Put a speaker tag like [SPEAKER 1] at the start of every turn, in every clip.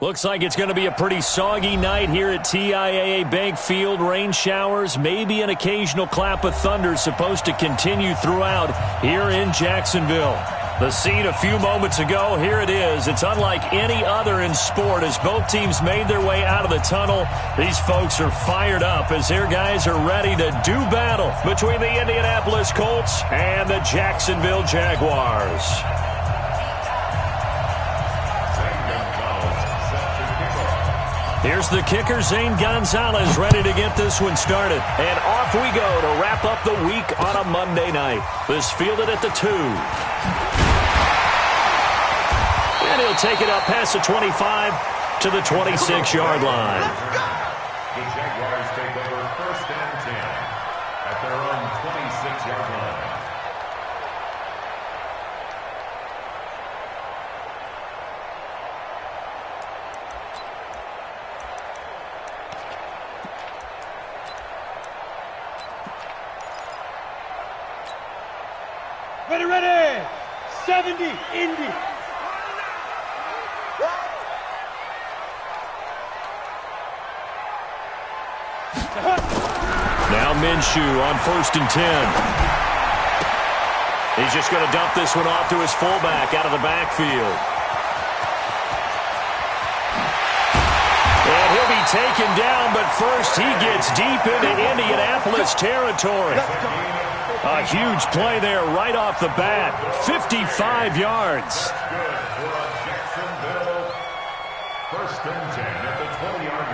[SPEAKER 1] Looks like it's going to be a pretty soggy night here at TIAA Bank Field. Rain showers, maybe an occasional clap of thunder supposed to continue throughout here in Jacksonville. The scene a few moments ago, here it is. It's unlike any other in sport as both teams made their way out of the tunnel. These folks are fired up as their guys are ready to do battle between the Indianapolis Colts and the Jacksonville Jaguars. Here's the kicker, Zane Gonzalez, ready to get this one started. And off we go to wrap up the week on a Monday night. This fielded at the 2. And he'll take it up past the 25 to the 26-yard line.
[SPEAKER 2] The Jaguars take over 1st and 10 at their own 26-yard line.
[SPEAKER 3] Ready, 70, Indy.
[SPEAKER 1] Now Minshew on 1st and 10. He's just going to dump this one off to his fullback out of the backfield. And he'll be taken down, but first he gets deep into Indianapolis territory. A huge play there right off the bat. 55 yards.
[SPEAKER 2] Good for Jacksonville. 1st and 10 at the 20-yard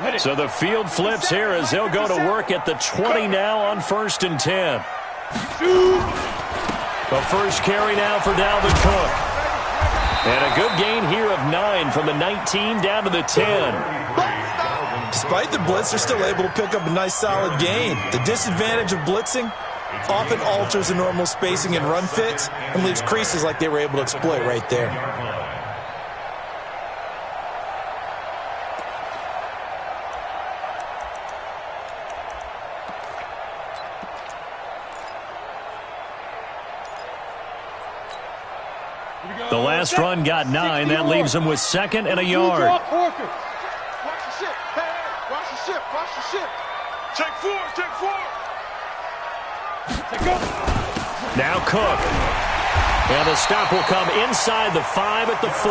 [SPEAKER 2] line.
[SPEAKER 1] So the field flips here as they'll go to work at the 20 now on 1st and 10. The first carry now for Dalvin Cook. And a good gain here of 9 from the 19 down to the 10.
[SPEAKER 4] Despite the blitz, they're still able to pick up a nice solid gain. The disadvantage of blitzing often alters the normal spacing and run fits and leaves creases like they were able to exploit right there.
[SPEAKER 1] The last run got 9. That leaves him with 2nd and a yard.
[SPEAKER 3] Watch the ship. Hey, watch the ship. Watch the ship. Take 4. Take go.
[SPEAKER 1] Now Cook. And the stop will come inside the 5 at the 4.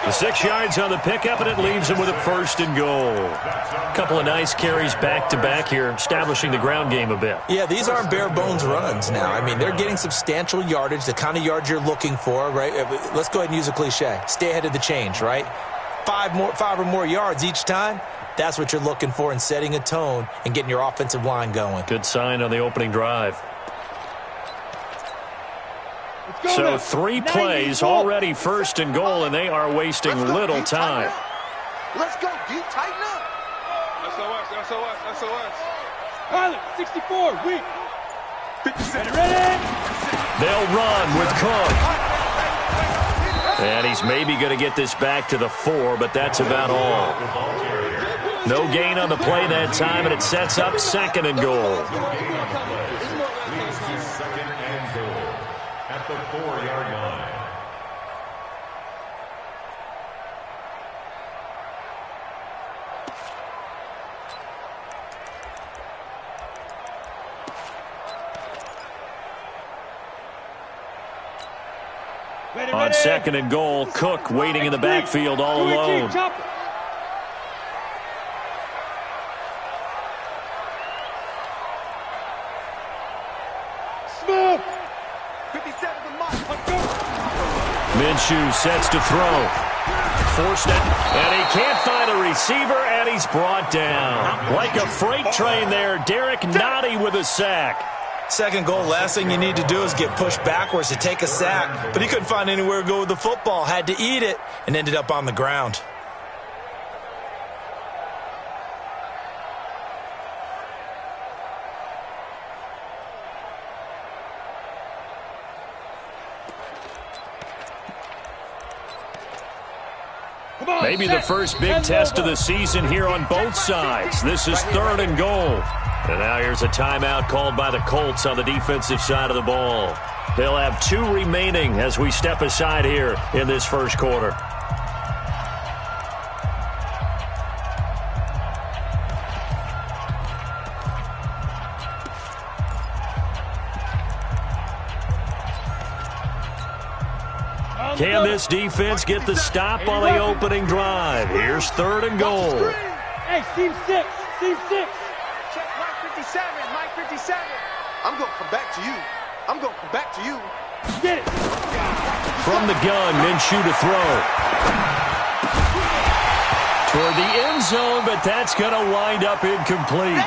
[SPEAKER 1] The 6 yards on the pickup, and it leaves him with a 1st and goal. A couple of nice carries back-to-back here, establishing the ground game a bit.
[SPEAKER 4] Yeah, these aren't bare-bones runs now. I mean, they're getting substantial yardage, the kind of yards you're looking for, right? Let's go ahead and use a cliche. Stay ahead of the change, right? 5 or more yards each time. That's what you're looking for in setting a tone and getting your offensive line going.
[SPEAKER 1] Good sign on the opening drive. So 3 plays, already 1st and goal, and they are wasting little time.
[SPEAKER 3] Let's go, D. Tighten up. SOS. Pilot, 64, weak. 57, ready.
[SPEAKER 1] They'll run with Cook. And he's maybe going to get this back to the 4, but that's about all. No gain on the play that time, and it sets up 2nd and goal.
[SPEAKER 2] At the 4-yard line.
[SPEAKER 1] On 2nd and goal, Cook waiting in the backfield all alone. Minshew sets to throw. Forced it, and he can't find a receiver, and he's brought down. Like a freight train there, Derek Nottie with a sack.
[SPEAKER 4] 2nd goal, last thing you need to do is get pushed backwards to take a sack. But he couldn't find anywhere to go with the football, had to eat it, and ended up on the ground.
[SPEAKER 1] Maybe the first big test of the season here on both sides. This is 3rd and goal. And now here's a timeout called by the Colts on the defensive side of the ball. They'll have 2 remaining as we step aside here in this first quarter. Can this defense get the stop on the opening drive? Here's 3rd and goal.
[SPEAKER 5] Hey, team 6, team 6.
[SPEAKER 3] Check Mike 57, Mike 57. I'm going to come back to you. I'm going to come back to you.
[SPEAKER 5] Get it.
[SPEAKER 1] From the gun, Minshew to throw. Toward the end zone, but that's going to wind up incomplete.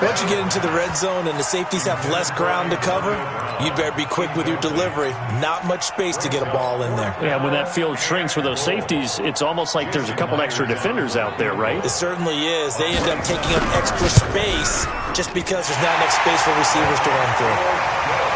[SPEAKER 4] Once you get into the red zone and the safeties have less ground to cover, you'd better be quick with your delivery. Not much space to get a ball in there.
[SPEAKER 1] Yeah, when that field shrinks with those safeties, it's almost like there's a couple extra defenders out there, right?
[SPEAKER 4] It certainly is. They end up taking up extra space just because there's not enough space for receivers to run through.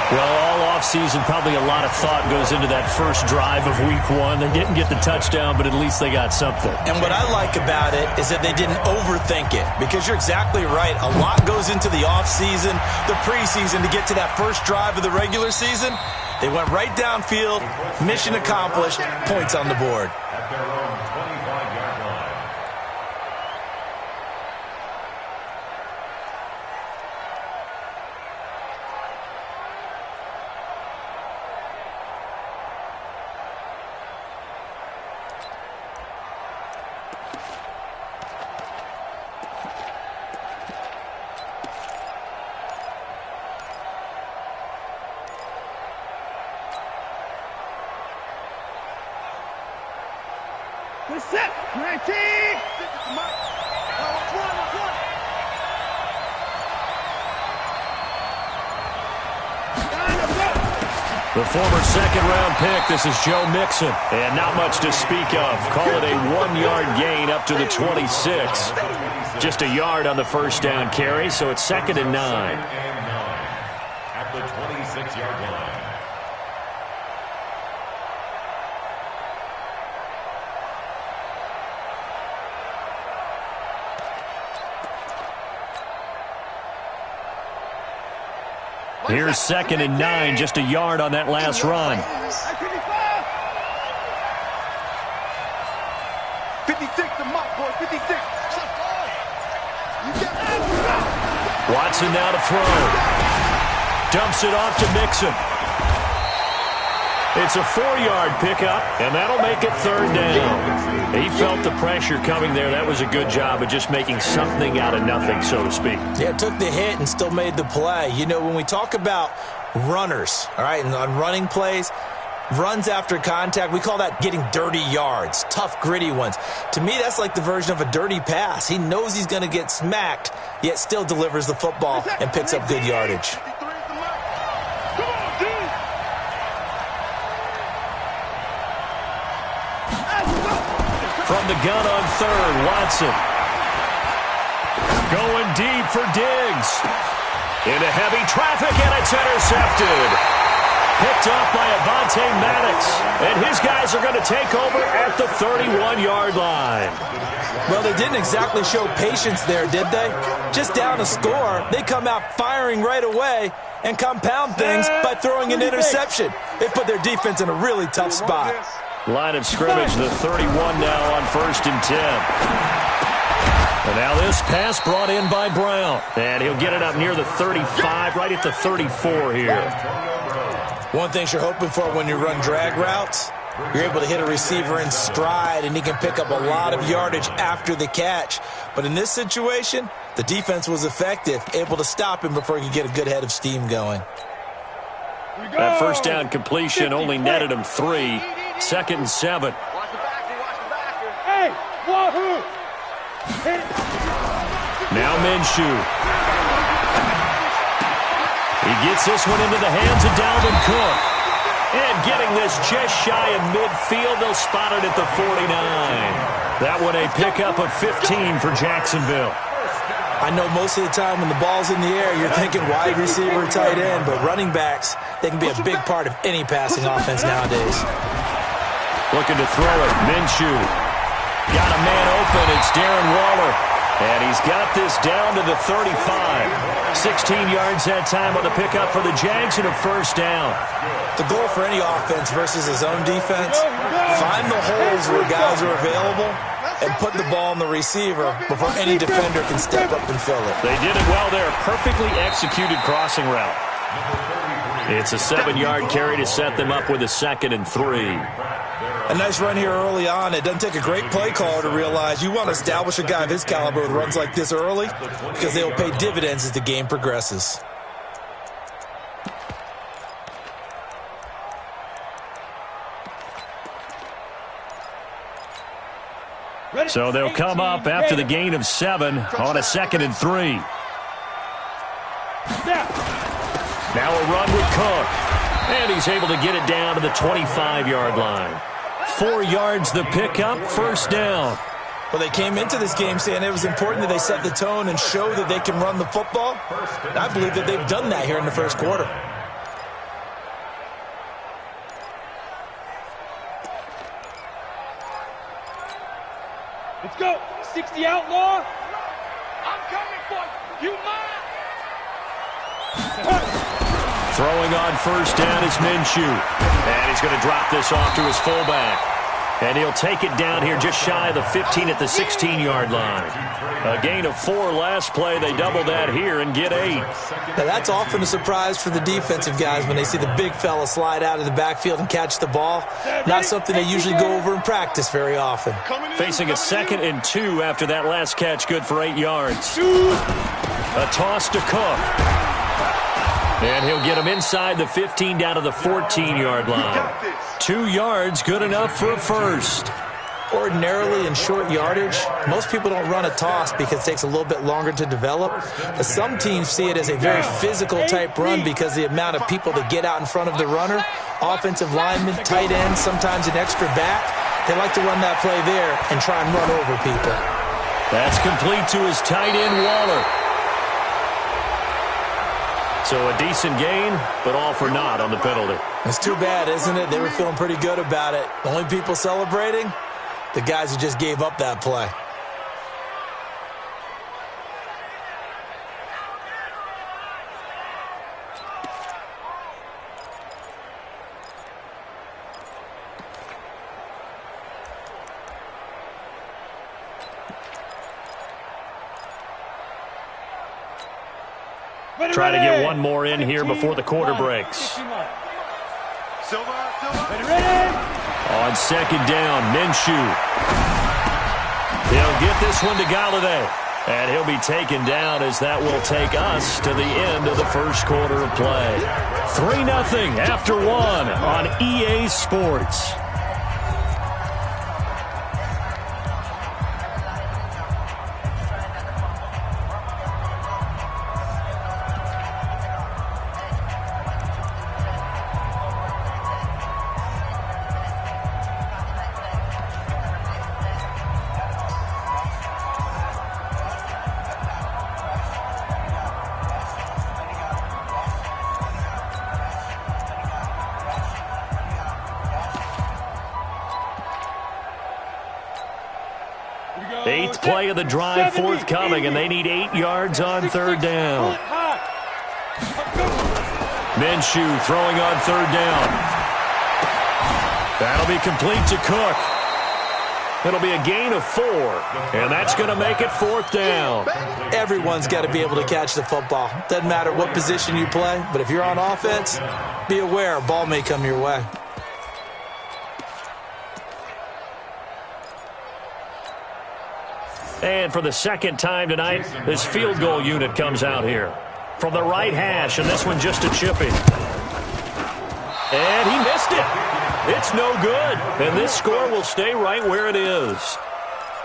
[SPEAKER 1] Well, all offseason, probably a lot of thought goes into that first drive of week 1. They didn't get the touchdown, but at least they got something.
[SPEAKER 4] And what I like about it is that they didn't overthink it, because you're exactly right. A lot goes into the offseason, the preseason, to get to that first drive of the regular season. They went right downfield, mission accomplished, points on the board.
[SPEAKER 2] At their own 25-yard line.
[SPEAKER 5] We're set. 19.
[SPEAKER 1] The former second-round pick, this is Joe Mixon. And not much to speak of. Call it a 1-yard gain up to the 26. Just a yard on the first down carry, so it's 2nd and 9.
[SPEAKER 2] At the 26-yard line.
[SPEAKER 1] Here's 2nd and 9, just a yard on that last run.
[SPEAKER 3] 56 to Mike, boy, 56.
[SPEAKER 1] Watson now to throw. Dumps it off to Mixon. It's a 4-yard pickup, and that'll make it 3rd down. He felt the pressure coming there. That was a good job of just making something out of nothing, so to speak.
[SPEAKER 4] Yeah, took the hit and still made the play. You know, when we talk about runners, all right, and on running plays, runs after contact, we call that getting dirty yards, tough, gritty ones. To me, that's like the version of a dirty pass. He knows he's going to get smacked, yet still delivers the football and picks up good yardage.
[SPEAKER 1] From the gun on 3rd, Watson. Going deep for Diggs. Into heavy traffic, and it's intercepted. Picked off by Avonte Maddox. And his guys are going to take over at the 31-yard line.
[SPEAKER 4] Well, they didn't exactly show patience there, did they? Just down a score, they come out firing right away and compound things by throwing an interception. They put their defense in a really tough spot.
[SPEAKER 1] Line of scrimmage, the 31 now on 1st and 10. And now this pass brought in by Brown. And he'll get it up near the 35, right at the 34 here.
[SPEAKER 4] One thing you're hoping for when you run drag routes, you're able to hit a receiver in stride, and he can pick up a lot of yardage after the catch. But in this situation, the defense was effective, able to stop him before he could get a good head of steam going.
[SPEAKER 1] That first down completion only netted him 3. 2nd and 7.
[SPEAKER 5] Hey, wahoo!
[SPEAKER 1] Now Minshew. He gets this one into the hands of Dalvin Cook. And getting this just shy of midfield, they'll spot it at the 49. That one a pickup of 15 for Jacksonville.
[SPEAKER 4] I know most of the time when the ball's in the air, you're thinking wide receiver, tight end, but running backs, they can be a big part of any passing offense nowadays.
[SPEAKER 1] Looking to throw it, Minshew. Got a man open, it's Darren Waller. And He's got this down to the 35. 16 yards that time on the pickup for the Jags and a first down.
[SPEAKER 4] The goal for any offense versus his own defense, find the holes where guys are available and put the ball on the receiver before any defender can step up and fill it.
[SPEAKER 1] They did it well there. Perfectly executed crossing route. It's a 7-yard carry to set them up with a 2nd and 3.
[SPEAKER 4] A nice run here early on. It doesn't take a great play caller to realize you want to establish a guy of his caliber with runs like this early because they will pay dividends as the game progresses.
[SPEAKER 1] So they'll come up after the gain of 7 on a 2nd and 3. Now a run with Cook. And he's able to get it down to the 25-yard line. 4 yards the pickup, first down.
[SPEAKER 4] Well, they came into this game saying it was important that they set the tone and show that they can run the football. And I believe that they've done that here in the first quarter.
[SPEAKER 5] Let's go. 60 outlaw. I'm coming for you. You mine.
[SPEAKER 1] Throwing on first down is Minshew. And he's going to drop this off to his fullback. And he'll take it down here just shy of the 15 at the 16-yard line. A gain of 4 last play. They double that here and get 8.
[SPEAKER 4] Now that's often a surprise for the defensive guys when they see the big fella slide out of the backfield and catch the ball. Not something they usually go over in practice very often.
[SPEAKER 1] Facing a 2nd and 2 after that last catch, good for 8 yards. A toss to Cook. And he'll get him inside the 15 down to the 14-yard line. 2 yards, good enough for a first.
[SPEAKER 4] Ordinarily in short yardage, most people don't run a toss because it takes a little bit longer to develop. But some teams see it as a very physical type run because the amount of people that get out in front of the runner, offensive linemen, tight ends, sometimes an extra back, they like to run that play there and try and run over people.
[SPEAKER 1] That's complete to his tight end, Waller. So a decent gain, but all for naught on the penalty.
[SPEAKER 4] It's too bad, isn't it? They were feeling pretty good about it. The only people celebrating, the guys who just gave up that play.
[SPEAKER 1] Try to get one more in here before the quarter breaks.
[SPEAKER 3] Silva.
[SPEAKER 1] On 2nd down, Minshew. He'll get this one to Galladay. And he'll be taken down as that will take us to the end of the first quarter of play. 3-0 after 1 on EA Sports. Eighth play of the drive forthcoming, and they need 8 yards on 3rd down. Minshew throwing on 3rd down. That'll be complete to Cook. It'll be a gain of 4, and that's going to make it 4th down.
[SPEAKER 4] Everyone's got to be able to catch the football. Doesn't matter what position you play, but if you're on offense, be aware a ball may come your way.
[SPEAKER 1] And for the 2nd time tonight, this field goal unit comes out here. From the right hash, and this one just a chipping. And he missed it. It's no good. And this score will stay right where it is.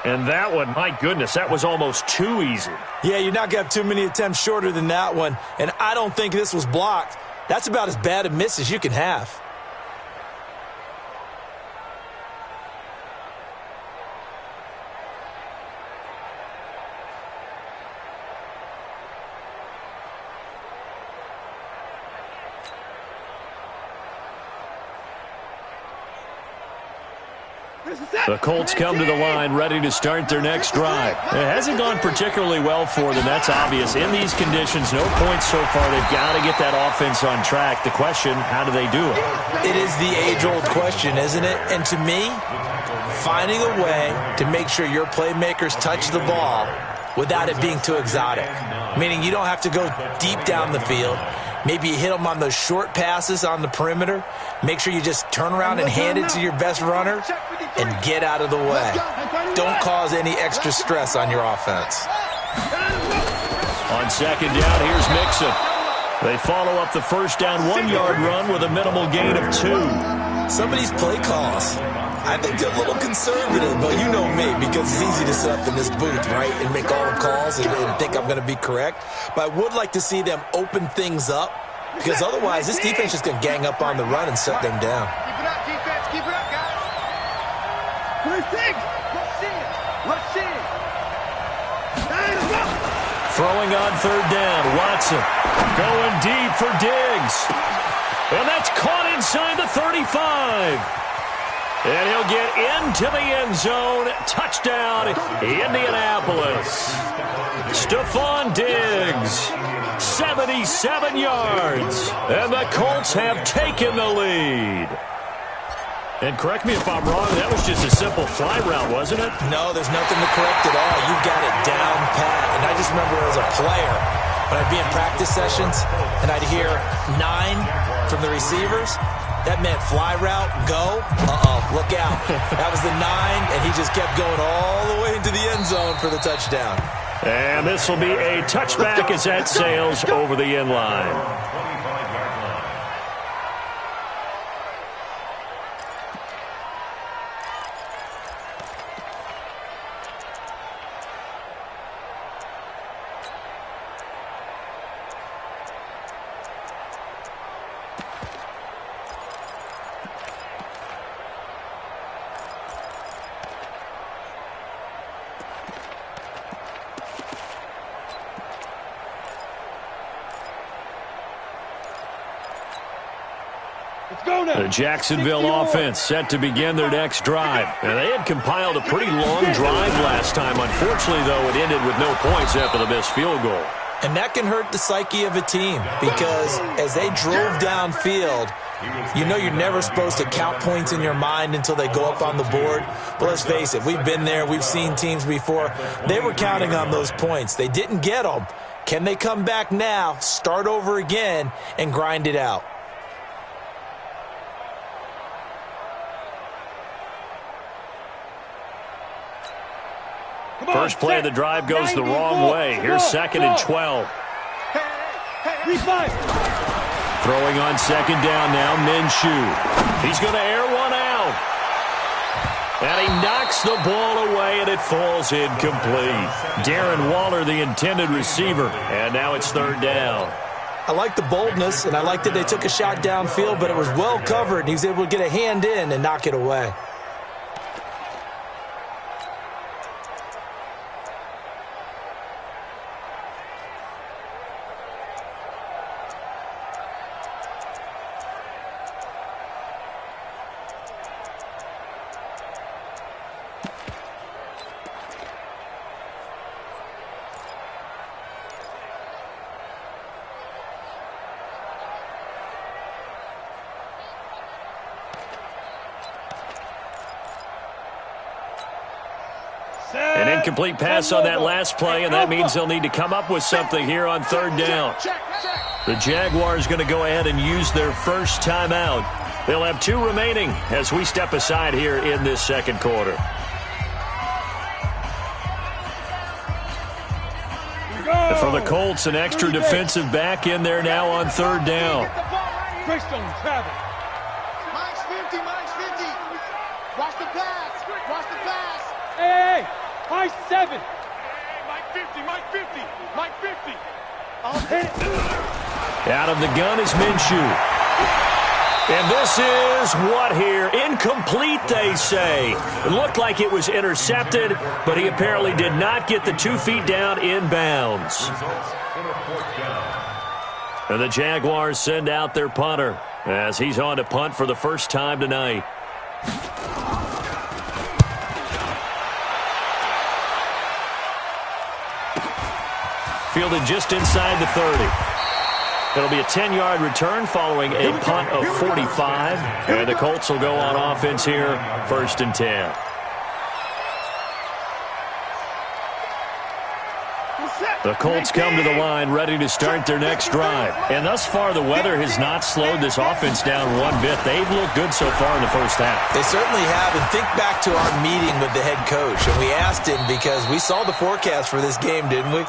[SPEAKER 1] And that one, my goodness, that was almost too easy.
[SPEAKER 4] Yeah, you're not going to have too many attempts shorter than that one. And I don't think this was blocked. That's about as bad a miss as you can have.
[SPEAKER 1] The Colts come to the line ready to start their next drive. It hasn't gone particularly well for them. That's obvious. In these conditions, no points so far. They've got to get that offense on track. The question, how do they do it?
[SPEAKER 4] It is the age-old question, isn't it? And to me, finding a way to make sure your playmakers touch the ball without it being too exotic. Meaning you don't have to go deep down the field. Maybe you hit them on those short passes on the perimeter. Make sure you just turn around and hand it to your best runner and get out of the way. Don't cause any extra stress on your offense.
[SPEAKER 1] On second down, here's Mixon. They follow up the first down 1-yard run with a minimal gain of 2.
[SPEAKER 4] Some of these play calls, I think they're a little conservative, but you know me, because it's easy to sit up in this booth, right, and make all the calls and think I'm going to be correct. But I would like to see them open things up, because otherwise this defense is going to gang up on the run and shut them down.
[SPEAKER 3] Keep it up, defense. Keep it up, guys. Rush in. Rush in.
[SPEAKER 1] Throwing on third down, Watson going deep for Diggs. And that's caught inside the 35. And he'll get into the end zone. Touchdown, Indianapolis. Stephon Diggs, 77 yards. And the Colts have taken the lead. And correct me if I'm wrong, that was just a simple fly route, wasn't it?
[SPEAKER 4] No, there's nothing to correct at all. You've got it down pat. And I just remember as a player, when I'd be in practice sessions and I'd hear 9 from the receivers, that meant fly route, go, look out. That was the 9, and he just kept going all the way into the end zone for the touchdown.
[SPEAKER 1] And this will be a touchback as that sails over the end line. The Jacksonville offense set to begin their next drive. And they had compiled a pretty long drive last time. Unfortunately, though, it ended with no points after the missed field goal.
[SPEAKER 4] And that can hurt the psyche of a team because as they drove downfield, you know you're never supposed to count points in your mind until they go up on the board. But let's face it, we've been there. We've seen teams before. They were counting on those points. They didn't get them. Can they come back now, start over again, and grind it out?
[SPEAKER 1] First play of the drive goes the wrong way. Here's 2nd and 12. Throwing on second down now, Minshew. He's going to air one out. And he knocks the ball away, and it falls incomplete. Darren Waller, the intended receiver. And now it's 3rd down.
[SPEAKER 4] I like the boldness, and I like that they took a shot downfield, but it was well covered, and he was able to get a hand in and knock it away.
[SPEAKER 1] An incomplete pass on that last play, and that means they'll need to come up with something here on 3rd down. The Jaguars going to go ahead and use their first timeout. They'll have 2 remaining as we step aside here in this 2nd quarter. And for the Colts, an extra defensive back in there now on 3rd down.
[SPEAKER 3] Mike's 50, Mike's 50. Watch the pass. Watch the pass.
[SPEAKER 5] Hey, Mike 7. Hey, Mike 50, Mike 50, Mike 50. I'll hit it.
[SPEAKER 1] Out of the gun is Minshew. And this is what here? Incomplete, they say. It looked like it was intercepted, but he apparently did not get the 2 feet down in bounds. And the Jaguars send out their punter as he's on to punt for the first time tonight. fielded just inside the 30. It'll be a 10-yard return following a punt of 45. And the Colts will go on offense here, 1st and 10. The Colts come to the line ready to start their next drive. And thus far, the weather has not slowed this offense down one bit. They've looked good so far in the first half.
[SPEAKER 4] They certainly have. And think back to our meeting with the head coach. And we asked him because we saw the forecast for this game, didn't we?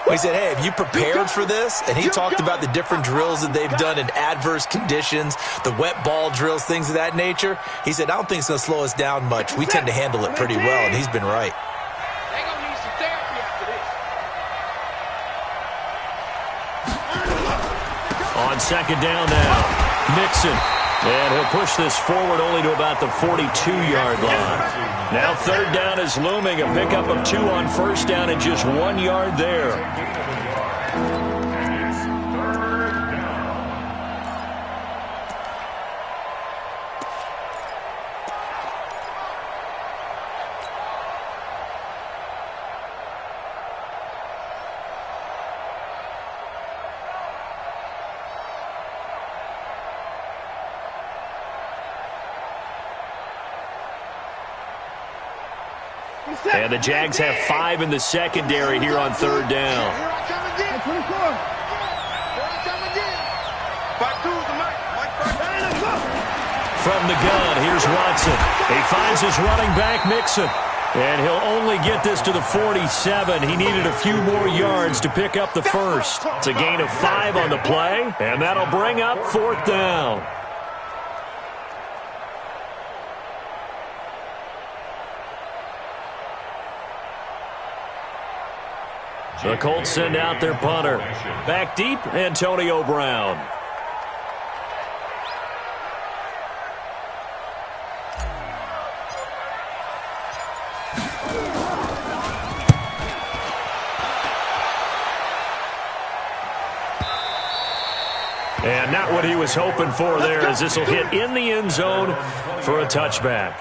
[SPEAKER 4] We said, hey, have you prepared for this? And he talked about the different drills that they've done in adverse conditions, the wet ball drills, things of that nature. He said, I don't think it's going to slow us down much. We tend to handle it pretty well, and he's been right.
[SPEAKER 1] On 2nd down now, Mixon. And he'll push this forward only to about the 42-yard line. Now 3rd down is looming. A pickup of 2 on 1st down and just 1 yard there. And the Jags have 5 in the secondary here on 3rd down. From the gun, here's Watson. He finds his running back, Mixon. And he'll only get this to the 47. He needed a few more yards to pick up the first. It's a gain of 5 on the play, and that'll bring up 4th down. The Colts send out their punter. Back deep, Antonio Brown. And not what he was hoping for there, as this will hit in the end zone for a touchback.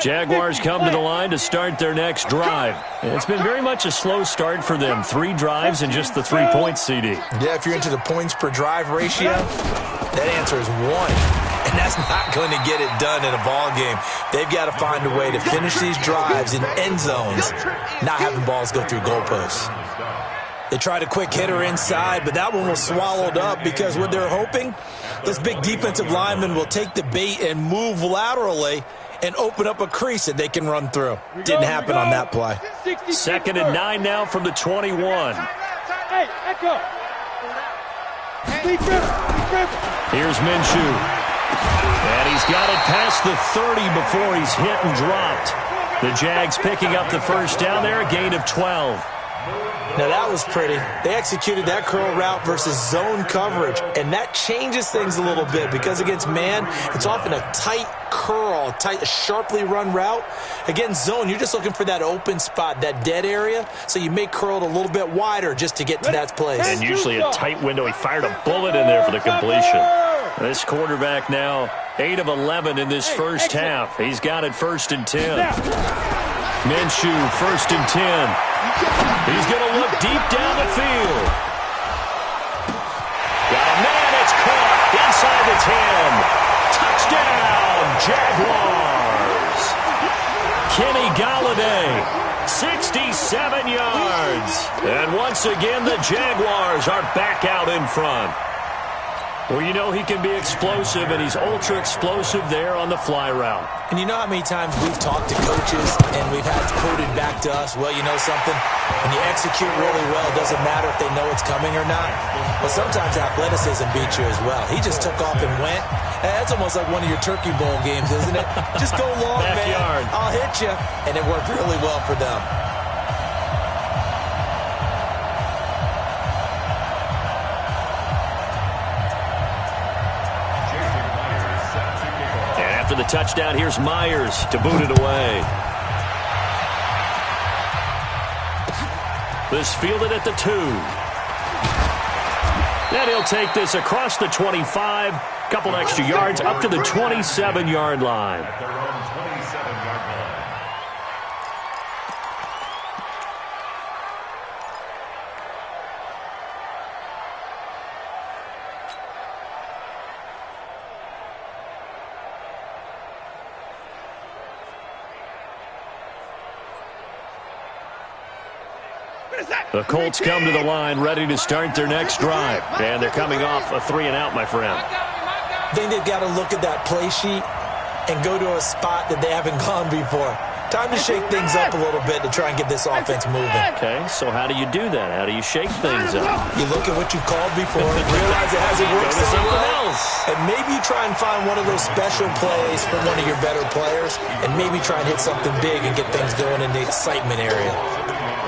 [SPEAKER 1] Jaguars come to the line to start their next drive. It's been very much a slow start for them. 3 drives and just the 3 points, CD.
[SPEAKER 4] Yeah, if you're into the points per drive ratio, that answer is 1. And that's not going to get it done in a ball game. They've got to find a way to finish these drives in end zones, not having balls go through goalposts. They tried a quick hitter inside, but that one was swallowed up because what they're hoping, this big defensive lineman will take the bait and move laterally and open up a crease that they can run through. Didn't happen on that play.
[SPEAKER 1] 2nd and 9 now from the 21.
[SPEAKER 5] Hey, echo.
[SPEAKER 1] Here's Minshew. And he's got it past the 30 before he's hit and dropped. The Jags picking up the first down there, a gain of 12.
[SPEAKER 4] Now, that was pretty. They executed that curl route versus zone coverage, and that changes things a little bit because against man, it's often a tight curl, tight, sharply run route. Against zone, you're just looking for that open spot, that dead area, so you may curl it a little bit wider just to get to that place.
[SPEAKER 1] And usually a tight window. He fired a bullet in there for the completion. This quarterback now 8 of 11 in this first half. He's got it 1st and 10. Minshew, 1st and 10. He's going to look deep down the field. Got a man, it's caught inside the 10. Touchdown, Jaguars. Kenny Golladay, 67 yards. And once again, the Jaguars are back out in front. Well, you know he can be explosive, and he's ultra-explosive there on the fly route.
[SPEAKER 4] And you know how many times we've talked to coaches and we've had quoted back to us, well, you know something? When you execute really well, it doesn't matter if they know it's coming or not. Well, sometimes athleticism beats you as well. He just took off and went. That's almost like one of your Turkey Bowl games, isn't it? Just go long,
[SPEAKER 1] Backyard.
[SPEAKER 4] man. I'll hit you. And it worked really well for them.
[SPEAKER 1] the touchdown. Here's Myers to boot it away. This fielded at the 2. And he'll take this across the 25. Couple extra yards up to the 27-yard line.
[SPEAKER 2] At their own 27-yard line.
[SPEAKER 1] The Colts come to the line ready to start their next drive. And thee coming off a 3-and-out, my friend.
[SPEAKER 4] I think they've got to look at that play sheet and go to a spot that they haven't gone before. Time to shake things up a little bit to try and get this offense moving.
[SPEAKER 1] Okay, so how do you do that? How do you shake things up?
[SPEAKER 4] You look at what you called before and realize it hasn't worked
[SPEAKER 1] Go to
[SPEAKER 4] so
[SPEAKER 1] something
[SPEAKER 4] well.
[SPEAKER 1] else.
[SPEAKER 4] And maybe you try and find one of those special plays from one of your better players and maybe try and hit something big and get things going in the excitement area.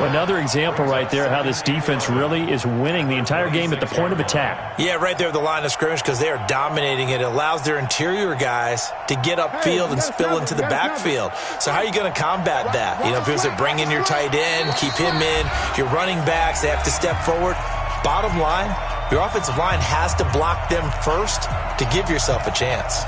[SPEAKER 1] Another example right there how this defense really is winning the entire game at the point of attack.
[SPEAKER 4] Yeah, right there at the line of scrimmage because they are dominating it. It allows their interior guys to get upfield and spill into the backfield. So how are you going to combat that? You know, because they bring in your tight end, keep him in, your running backs, they have to step forward. Bottom line, your offensive line has to block them first to give yourself a chance.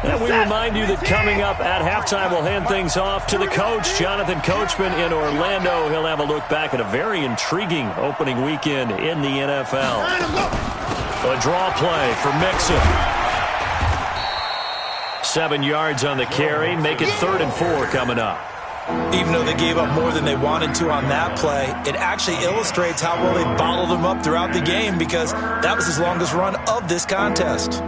[SPEAKER 1] And we remind you that coming up at halftime, we'll hand things off to the coach, Jonathan Coachman in Orlando. He'll have a look back at a very intriguing opening weekend in the NFL. A draw play for Mixon. 7 yards on the carry. Make it 3rd and 4 coming up.
[SPEAKER 4] Even though they gave up more than they wanted to on that play, it actually illustrates how well they bottled them up throughout the game because that was his longest run of this contest.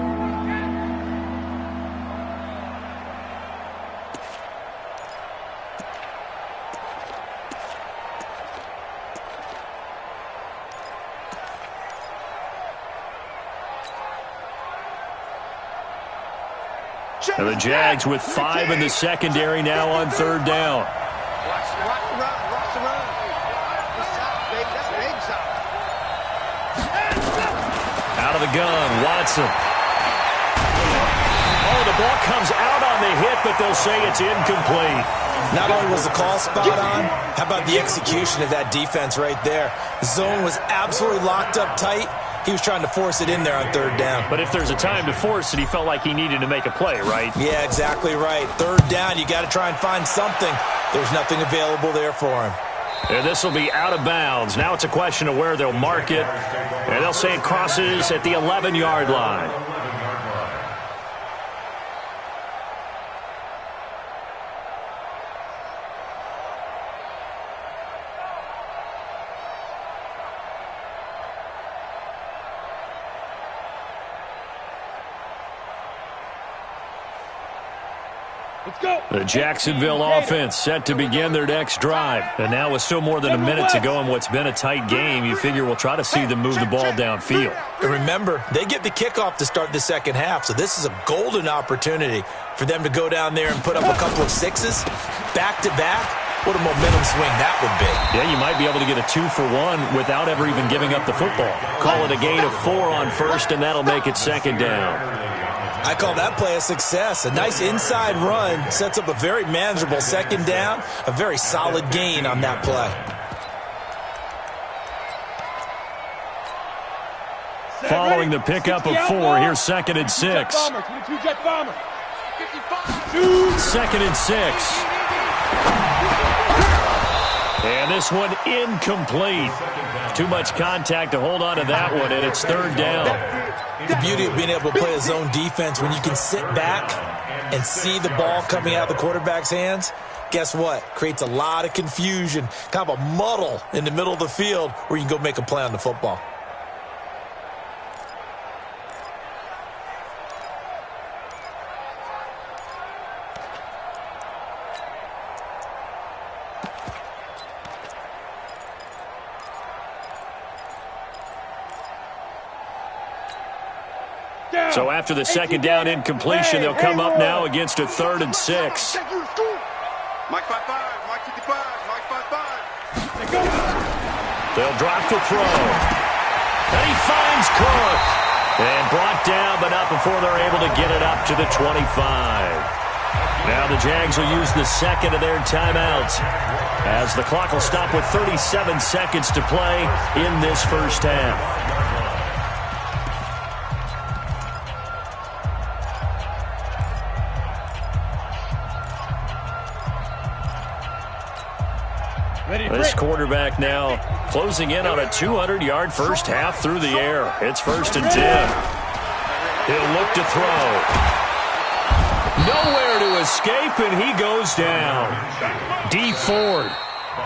[SPEAKER 1] And the Jags with 5 in the secondary now on 3rd down.
[SPEAKER 3] Watch the run. Watch the run. That's solid, baby. That's big solid.
[SPEAKER 1] Out of the gun, Watson. Oh, the ball comes out on the hit, but they'll say it's incomplete.
[SPEAKER 4] Not only was the call spot on, how about the execution of that defense right there? The zone was absolutely locked up tight. He was trying to force it in there on 3rd down.
[SPEAKER 1] But if there's a time to force it, he felt like he needed to make a play, right?
[SPEAKER 4] Yeah, exactly right. 3rd down, you got to try and find something. There's nothing available there for him.
[SPEAKER 1] And this will be out of bounds. Now it's a question of where they'll mark it. And they'll say it crosses at the 11-yard line. The Jacksonville offense set to begin their next drive. And now with still more than a minute to go in what's been a tight game, you figure we'll try to see them move the ball downfield.
[SPEAKER 4] And remember, they get the kickoff to start the second half, so this is a golden opportunity for them to go down there and put up a couple of sixes back-to-back. What a momentum swing that would be.
[SPEAKER 1] Yeah, you might be able to get a 2-for-1 without ever even giving up the football. Call it a gain of 4 on first, and that'll make it 2nd down.
[SPEAKER 4] I call that play a success. A nice inside run sets up a very manageable 2nd down, a very solid gain on that play.
[SPEAKER 1] Following the pickup of 4, here's 2nd and 6. 2nd and 6. And this one incomplete. Too much contact to hold on to that one, and it's 3rd down.
[SPEAKER 4] The beauty of being able to play a zone defense when you can sit back and see the ball coming out of the quarterback's hands, guess what? Creates a lot of confusion, kind of a muddle in the middle of the field where you can go make a play on the football.
[SPEAKER 1] So after the 2nd down incompletion, they'll come up now against a 3rd and 6.
[SPEAKER 3] Mike 5-5, Mike 55, Mike 5-5.
[SPEAKER 1] They'll drop the throw. And he finds Cook. And brought down, but not before they're able to get it up to the 25. Now the Jags will use the second of their timeouts, as the clock will stop with 37 seconds to play in this first half. This quarterback now closing in on a 200-yard first half through the air. It's 1st and 10. He'll look to throw. Nowhere to escape, and he goes down. D. Ford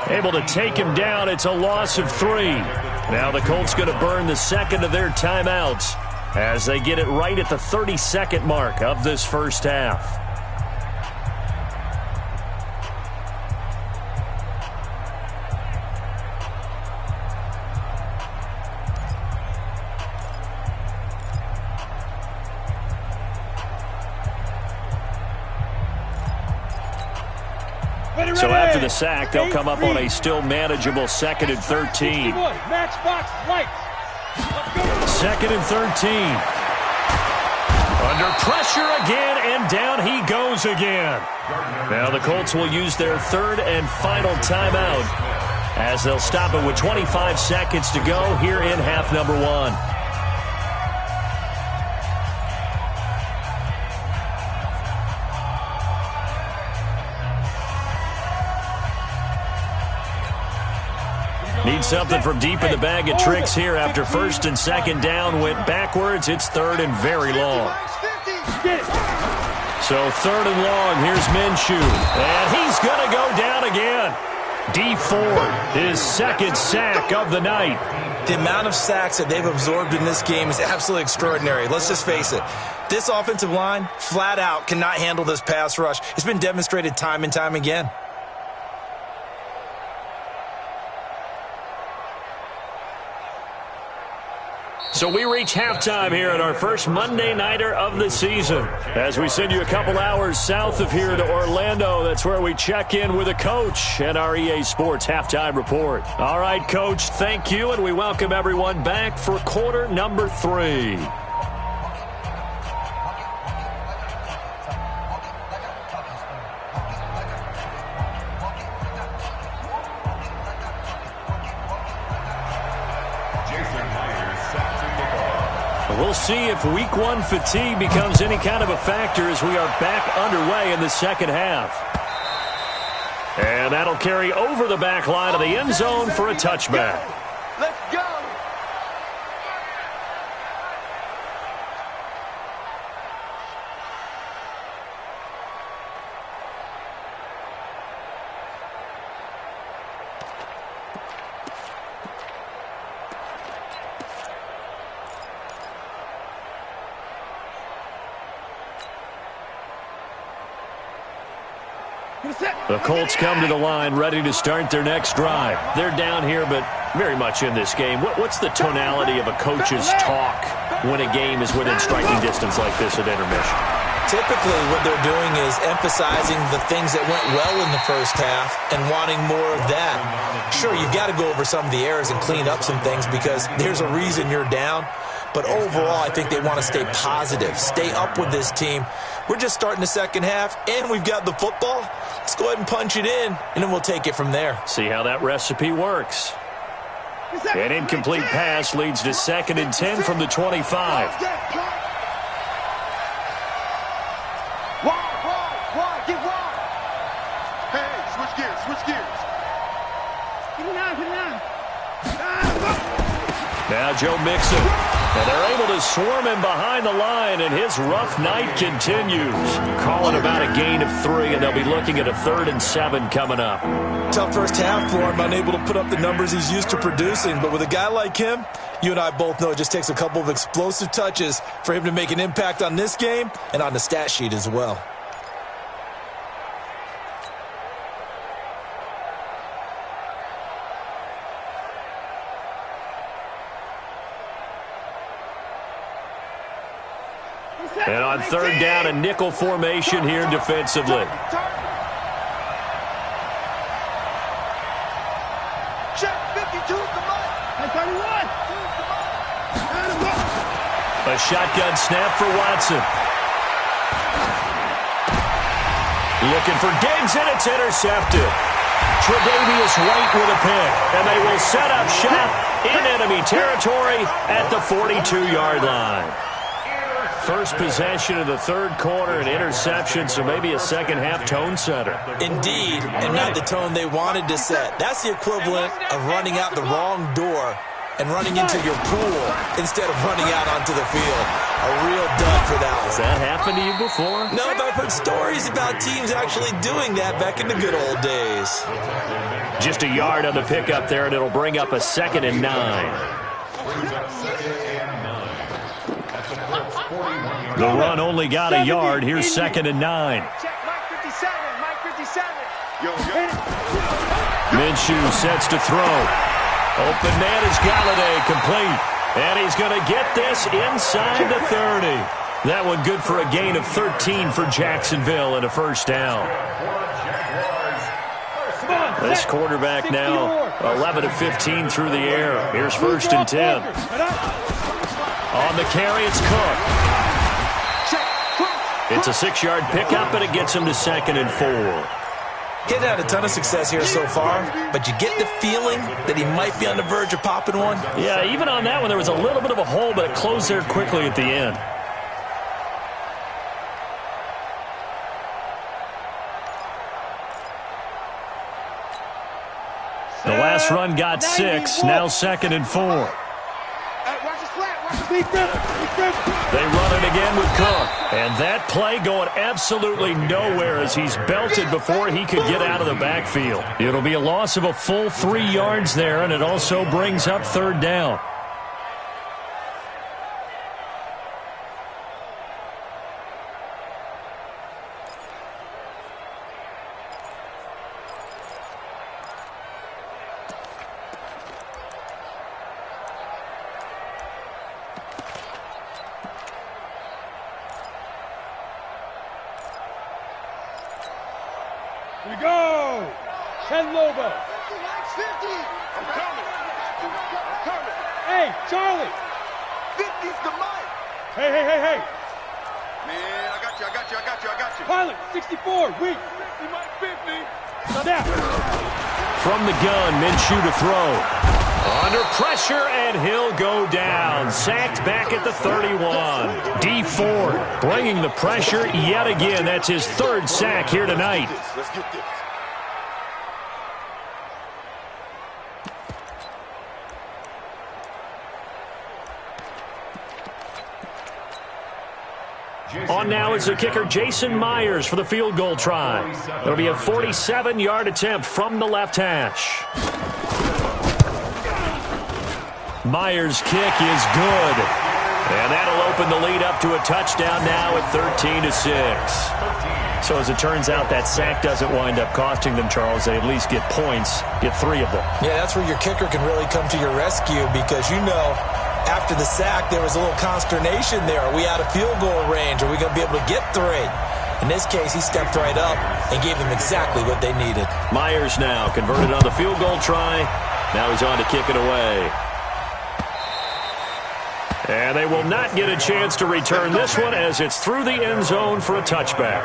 [SPEAKER 1] able to take him down. It's a loss of 3. Now the Colts going to burn the second of their timeouts as they get it right at the 30-second mark of this first half. So after the sack, they'll come up on a still manageable 2nd and 13. 2nd and 13. Under pressure again, and down he goes again. Now the Colts will use their 3rd and final timeout as they'll stop it with 25 seconds to go here in half number 1. Need something from deep in the bag of tricks here after 1st and 2nd down went backwards. It's 3rd and very long. So 3rd and long. Here's Minshew. And he's going to go down again. D. Ford, his 2nd sack of the night.
[SPEAKER 4] The amount of sacks that they've absorbed in this game is absolutely extraordinary. Let's just face it. This offensive line, flat out, cannot handle this pass rush. It's been demonstrated time and time again.
[SPEAKER 1] So we reach halftime here at our first Monday Nighter of the season. As we send you a couple hours south of here to Orlando, that's where we check in with a coach and our EA Sports Halftime Report. All right, Coach, thank you, and we welcome everyone back for quarter number 3. We'll see if week 1 fatigue becomes any kind of a factor as we are back underway in the second half. And that'll carry over the back line of the end zone for a touchback.
[SPEAKER 3] Let's go.
[SPEAKER 1] The Colts come to the line ready to start their next drive. They're down here, but very much in this game. What's the tonality of a coach's talk when a game is within striking distance like this at intermission?
[SPEAKER 4] Typically, what they're doing is emphasizing the things that went well in the first half and wanting more of that. Sure, you've got to go over some of the errors and clean up some things because there's a reason you're down. But overall, I think they want to stay positive, stay up with this team. We're just starting the second half, and we've got the football. Let's go ahead and punch it in, and then we'll take it from there.
[SPEAKER 1] See how that recipe works. An incomplete pass leads to 2nd and 10 from the 25.
[SPEAKER 3] Wide, get wide. Hey, switch gears. Get it out.
[SPEAKER 1] Now Joe Mixon. And they're able to swarm him behind the line, and his rough night continues. Calling about a gain of 3, and they'll be looking at a 3rd and 7 coming up.
[SPEAKER 4] Tough first half for him, unable to put up the numbers he's used to producing. But with a guy like him, you and I both know it just takes a couple of explosive touches for him to make an impact on this game and on the stat sheet as well.
[SPEAKER 1] And on 3rd down, a nickel formation here defensively. A shotgun snap for Watson. Looking for Diggs, and it's intercepted. Tre'Davious White with a pick, and they will set up shop in enemy territory at the 42-yard line. First possession of the third quarter, an interception, so maybe a second-half tone setter.
[SPEAKER 4] Indeed, and not the tone they wanted to set. That's the equivalent of running out the wrong door and running into your pool instead of running out onto the field. A real dud for that one.
[SPEAKER 1] Has that happened to you before?
[SPEAKER 4] No, but I've heard stories about teams actually doing that back in the good old days.
[SPEAKER 1] Just a yard on the pickup there, and it'll bring up a 2nd and 9. The run only got a yard. Here's 2nd and 9.
[SPEAKER 3] Check Mike 57, Mike 57.
[SPEAKER 1] Minshew sets to throw. Open man is Galladay, complete. And he's going to get this inside the 30. That one good for a gain of 13 for Jacksonville and a first down. This quarterback now 11 of 15 through the air. Here's 1st and 10. On the carry, it's Cook. It's a 6-yard pickup, and it gets him to 2nd and 4.
[SPEAKER 4] Getting had a ton of success here so far, but you get the feeling that he might be on the verge of popping one.
[SPEAKER 1] Yeah, even on that one, there was a little bit of a hole, but it closed there quickly at the end. The last run got 6, now 2nd and 4. They run it again with Cook. And that play going absolutely nowhere as he's belted before he could get out of the backfield. It'll be a loss of a full 3 yards there, and it also brings up 3rd down.
[SPEAKER 5] We go! 10 Lobo.
[SPEAKER 3] 50. I'm coming.
[SPEAKER 5] Hey, Charlie.
[SPEAKER 3] 50's the mic.
[SPEAKER 5] Hey.
[SPEAKER 3] Man, I got you.
[SPEAKER 5] Pilot, 64, weak.
[SPEAKER 3] 50, Mike 50.
[SPEAKER 5] Snap.
[SPEAKER 1] From the gun, Minshew to throw. Under pressure, and he'll go down. Sacked back at the 31. D Ford bringing the pressure yet again. That's his 3rd sack here tonight.
[SPEAKER 3] Let's get this.
[SPEAKER 1] On now is the kicker, Jason Myers, for the field goal try. It'll be a 47-yard attempt from the left hash. Myers' kick is good. And that'll open the lead up to a touchdown now at 13-6. So as it turns out, that sack doesn't wind up costing them, Charles. They at least get points, get 3 of them.
[SPEAKER 4] Yeah, that's where your kicker can really come to your rescue because, after the sack, there was a little consternation there. Are we out of field goal range? Are we going to be able to get 3? In this case, he stepped right up and gave them exactly what they needed.
[SPEAKER 1] Myers now converted on the field goal try. Now he's on to kick it away. And they will not get a chance to return this one as it's through the end zone for a touchback.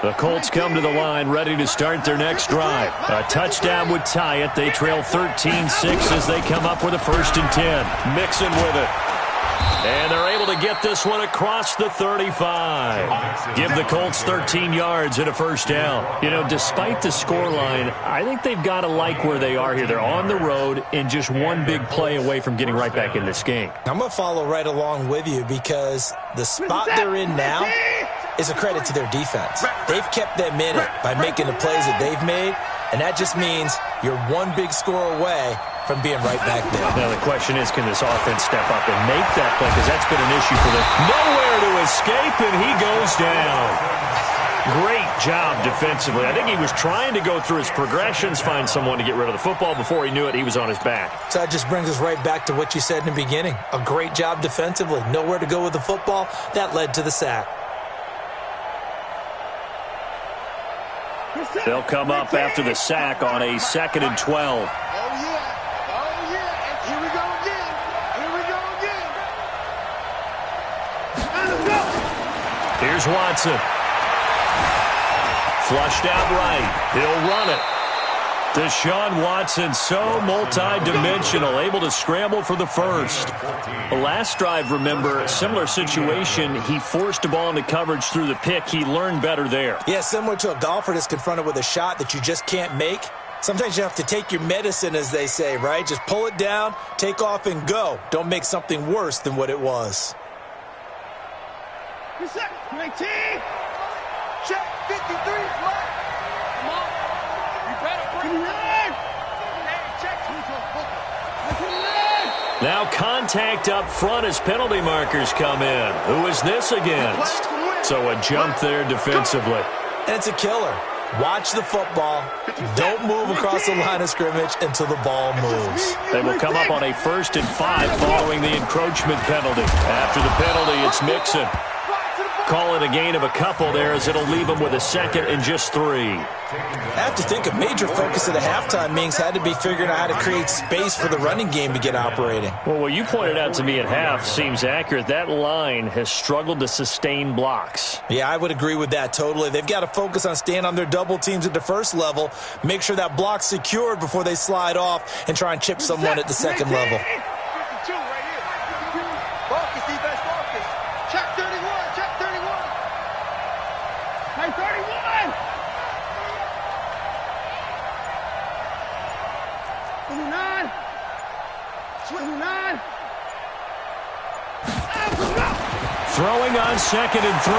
[SPEAKER 1] The Colts come to the line ready to start their next drive. A touchdown would tie it. They trail 13-6 as they come up with a 1st and 10. Mixon with it. And they're able to get this one across the 35. Give the Colts 13 yards and a 1st down. You know, despite the scoreline, I think they've got to like where they are here. They're on the road and just one big play away from getting right back in this game.
[SPEAKER 4] I'm going to follow right along with you because the spot they're in now is a credit to their defense. They've kept them in it by making the plays that they've made, and that just means you're one big score away from being right back there.
[SPEAKER 1] Now the question is, can this offense step up and make that play? Because that's been an issue for them. Nowhere to escape, and he goes down. Great job defensively. I think he was trying to go through his progressions, find someone to get rid of the football. Before he knew it, he was on his back.
[SPEAKER 4] So that just brings us right back to what you said in the beginning. A great job defensively. Nowhere to go with the football. That led to the sack.
[SPEAKER 1] They'll come up after the sack on a 2nd and 12. Here's Watson. Flushed out right. He'll run it. Deshaun Watson, so multi-dimensional, able to scramble for the 1st. The last drive, remember, similar situation. He forced the ball into coverage through the pick. He learned better there.
[SPEAKER 4] Yeah, similar to a golfer that's confronted with a shot that you just can't make. Sometimes you have to take your medicine, as they say, right? Just pull it down, take off, and go. Don't make something worse than what it was.
[SPEAKER 3] Check 19. Check 53. Come on. You better bring it in. Check 22.
[SPEAKER 1] Now contact up front as penalty markers come in. Who is this against? So a jump there defensively.
[SPEAKER 4] And it's a killer. Watch the football. Don't move across the line of scrimmage until the ball moves.
[SPEAKER 1] They will come up on a 1st and 5 following the encroachment penalty. After the penalty, it's Mixon. Call it a gain of a couple there as it'll leave them with a 2nd and just 3.
[SPEAKER 4] I have to think a major focus of the halftime meetings had to be figuring out how to create space for the running game to get operating.
[SPEAKER 1] Well, what you pointed out to me at half seems accurate. That line has struggled to sustain blocks.
[SPEAKER 4] Yeah, I would agree with that totally. They've got to focus on staying on their double teams at the 1st level, make sure that block's secured before they slide off and try and chip someone at the 2nd level.
[SPEAKER 3] 52 right here. Focus, defense, focus. Check 31, check 31. Check 31. 29. 29.
[SPEAKER 1] Throwing on 2nd and 3.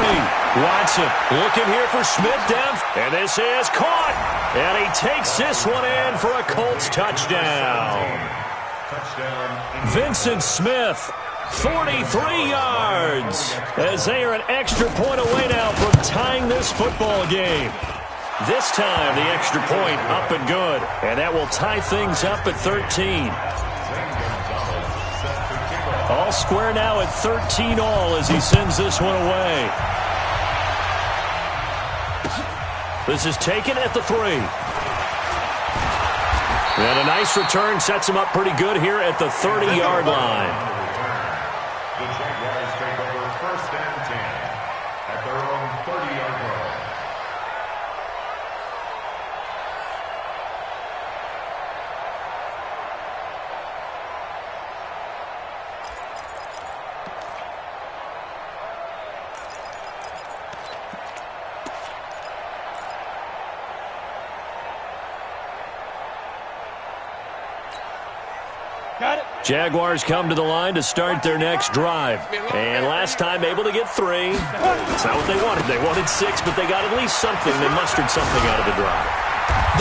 [SPEAKER 1] Watson looking here for Smith down. And this is caught. And he takes this one in for a Colts touchdown. Vincent Smith, 43 yards. As they are an extra point away now from tying this football game. This time the extra point up and good. And that will tie things up at 13. All square now at 13 all as he sends this one away. This is taken at the 3. And a nice return sets him up pretty good here at the 30-yard line.
[SPEAKER 2] The Jaguars take over 1st and 10 at their own 30-yard line.
[SPEAKER 1] Jaguars come to the line to start their next drive. And last time able to get 3. That's not what they wanted. They wanted 6, but they got at least something. They mustered something out of the drive.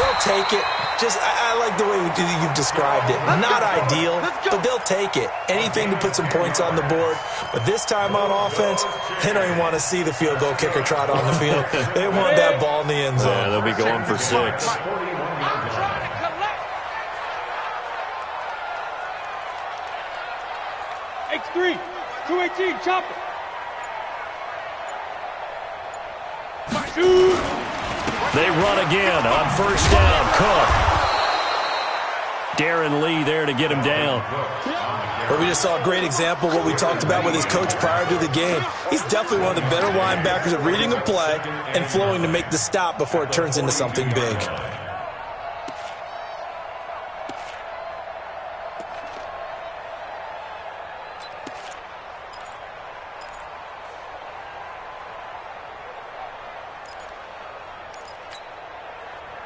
[SPEAKER 4] They'll take it. I like the way you've described it. Not ideal, but they'll take it. Anything to put some points on the board. But this time on offense, they don't even want to see the field goal kicker trot on the field. They want that ball in the end zone.
[SPEAKER 1] Yeah, they'll be going for 6.
[SPEAKER 5] X3, 218, chopper.
[SPEAKER 1] They run again on 1st down. Cook. Darren Lee there to get him down.
[SPEAKER 4] But we just saw a great example of what we talked about with his coach prior to the game. He's definitely one of the better linebackers at reading a play and flowing to make the stop before it turns into something big.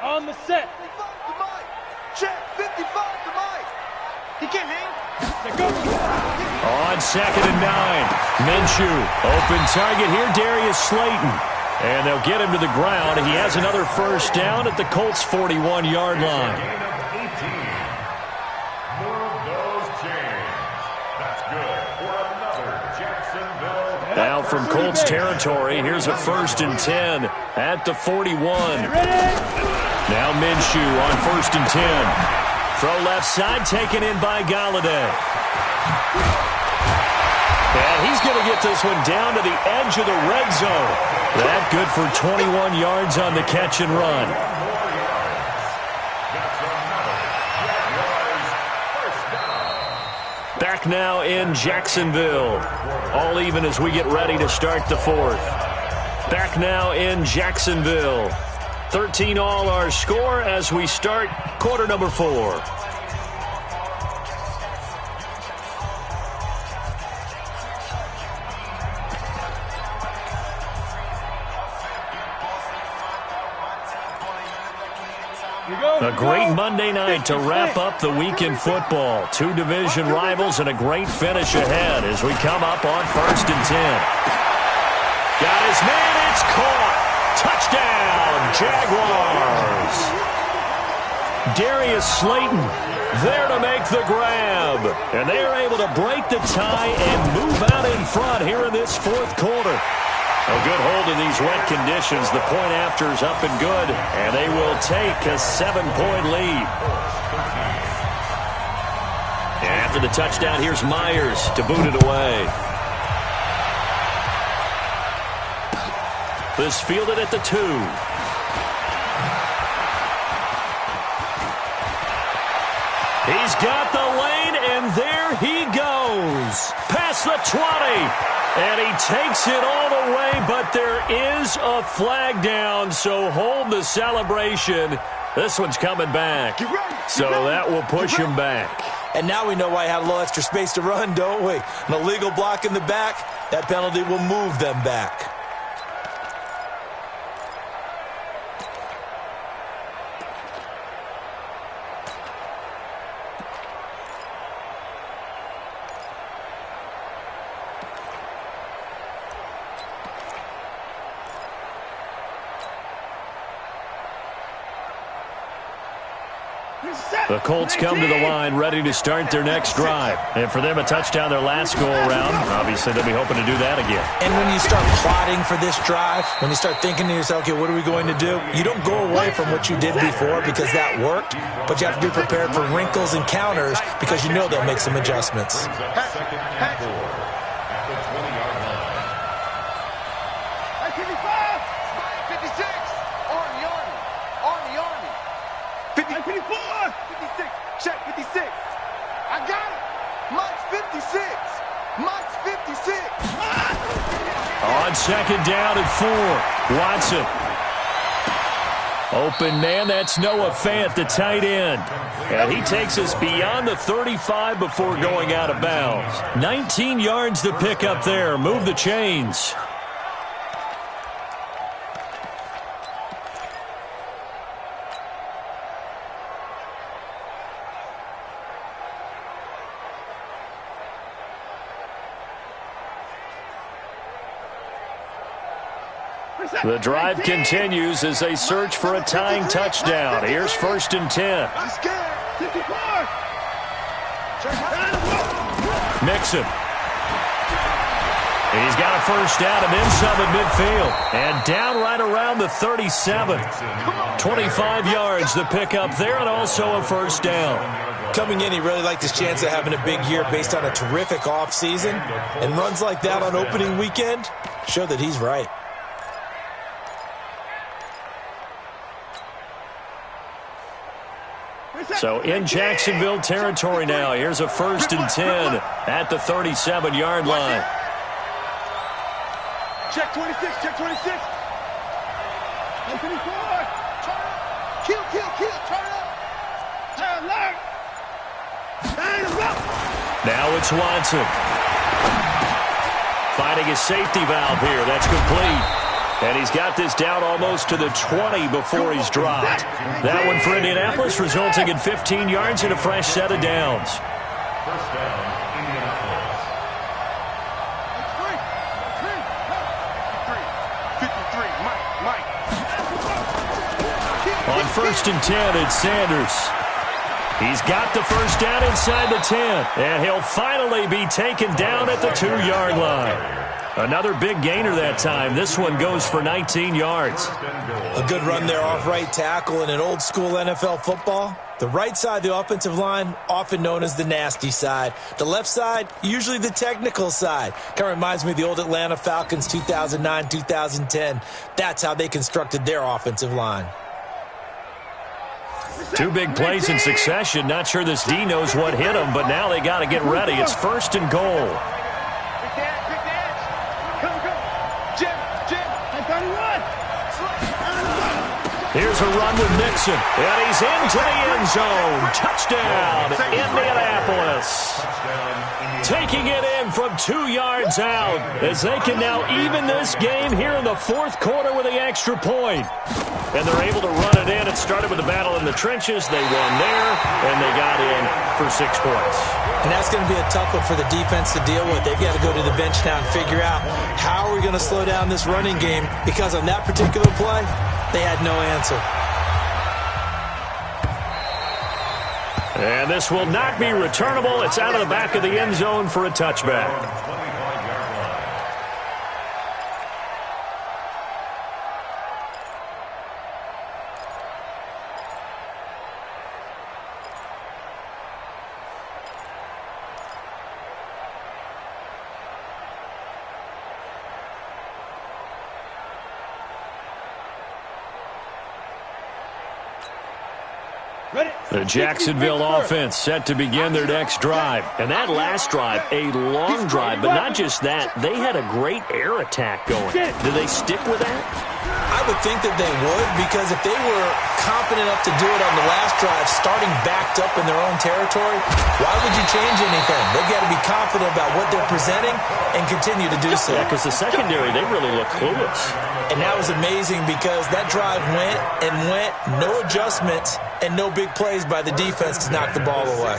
[SPEAKER 5] On the set.
[SPEAKER 3] 55 to Mike. Check. 55 to Mike. He can't hang.
[SPEAKER 1] On 2nd and 9. Minshew. Open target here, Darius Slayton. And they'll get him to the ground. He has another first down at the Colts' 41-yard line.
[SPEAKER 2] Gain of 18. Move those chains. That's good for another Jacksonville.
[SPEAKER 1] Now from Colts territory, here's a 1st and 10 at the 41. Now Minshew on 1st and 10. Throw left side, taken in by Galladay. And he's going to get this one down to the edge of the red zone. That good for 21 yards on the catch and run. Back now in Jacksonville. All even as we get ready to start the 4th. Back now in Jacksonville. 13 all our score as we start quarter number 4. A great Monday night to wrap up the week in football. 2 division rivals and a great finish ahead as we come up on 1st and 10. Got his man, it's caught. Touchdown, Jaguars. Darius Slayton there to make the grab. And they are able to break the tie and move out in front here in this 4th quarter. A good hold in these wet conditions. The point after is up and good, and they will take a 7-point lead. And after the touchdown, here's Myers to boot it away. This fielded at the 2. He's got the lane, and there he goes. Past the 20. And he takes it all the way, but there is a flag down, so hold the celebration. This one's coming back. So that will push him back.
[SPEAKER 4] And now we know why he had a little extra space to run, don't we? An illegal block in the back, that penalty will move them back.
[SPEAKER 1] The Colts come to the line ready to start their next drive. And for them, a touchdown their last go-around. Obviously, they'll be hoping to do that again.
[SPEAKER 4] And when you start plotting for this drive, when you start thinking to yourself, okay, what are we going to do? You don't go away from what you did before because that worked, but you have to be prepared for wrinkles and counters because you know they'll make some adjustments.
[SPEAKER 3] Check 56. I got it. Mike's 56. Mike's 56.
[SPEAKER 1] On 2nd down and 4. Watson. Open man, that's Noah Fant, the tight end. And he takes us beyond the 35 before going out of bounds. 19 yards to pick up there. Move the chains. The drive continues as they search for a tying touchdown. Here's 1st and 10. Mixon. He's got a first down and then some at midfield. And down right around the 37. 25 yards the pickup there and also a first down.
[SPEAKER 4] Coming in, he really liked his chance of having a big year based on a terrific offseason. And runs like that on opening weekend show that he's right.
[SPEAKER 1] So in Jacksonville territory now. Here's a 1st and 10 at the 37-yard line.
[SPEAKER 3] Check 26, check 26. Anthony Ford. Kill, turn up. Turn alert.
[SPEAKER 1] Now it's Watson. Finding his safety valve here. That's complete. And he's got this down almost to the 20 before he's dropped. That one for Indianapolis, resulting in 15 yards and a fresh set of downs.
[SPEAKER 2] First down, Indianapolis.
[SPEAKER 3] 53, Mike.
[SPEAKER 1] On 1st and 10, it's Sanders. He's got the first down inside the 10. And he'll finally be taken down at the 2-yard line. Another big gainer that time. This one goes for 19 yards.
[SPEAKER 4] A good run there off right tackle in an old-school NFL football. The right side of the offensive line, often known as the nasty side. The left side, usually the technical side. Kind of reminds me of the old Atlanta Falcons 2009, 2010. That's how they constructed their offensive line.
[SPEAKER 1] 2 big plays in succession. Not sure this D knows what hit him, but now they got to get ready. It's 1st and goal. Here's a run with Mixon, and he's into the end zone. Touchdown, Indianapolis. Taking it in from 2 yards out as they can now even this game here in the 4th quarter with the extra point. And they're able to run it in. It started with a battle in the trenches. They won there, and they got in for 6 points.
[SPEAKER 4] And that's going to be a tough one for the defense to deal with. They've got to go to the bench now and figure out how are we going to slow down this running game, because on that particular play, they had no answer.
[SPEAKER 1] And this will not be returnable. It's out of the back of the end zone for a touchback. The Jacksonville offense set to begin their next drive. And that last drive, a long drive, but not just that. They had a great air attack going. Do they stick with that?
[SPEAKER 4] I would think that they would, because if they were confident enough to do it on the last drive, starting backed up in their own territory, why would you change anything? They've got to be confident about what they're presenting and continue to do so.
[SPEAKER 1] Yeah, because the secondary, they really look clueless.
[SPEAKER 4] And that was amazing, because that drive went and went, no adjustments, and no big plays by the defense to knock the ball away.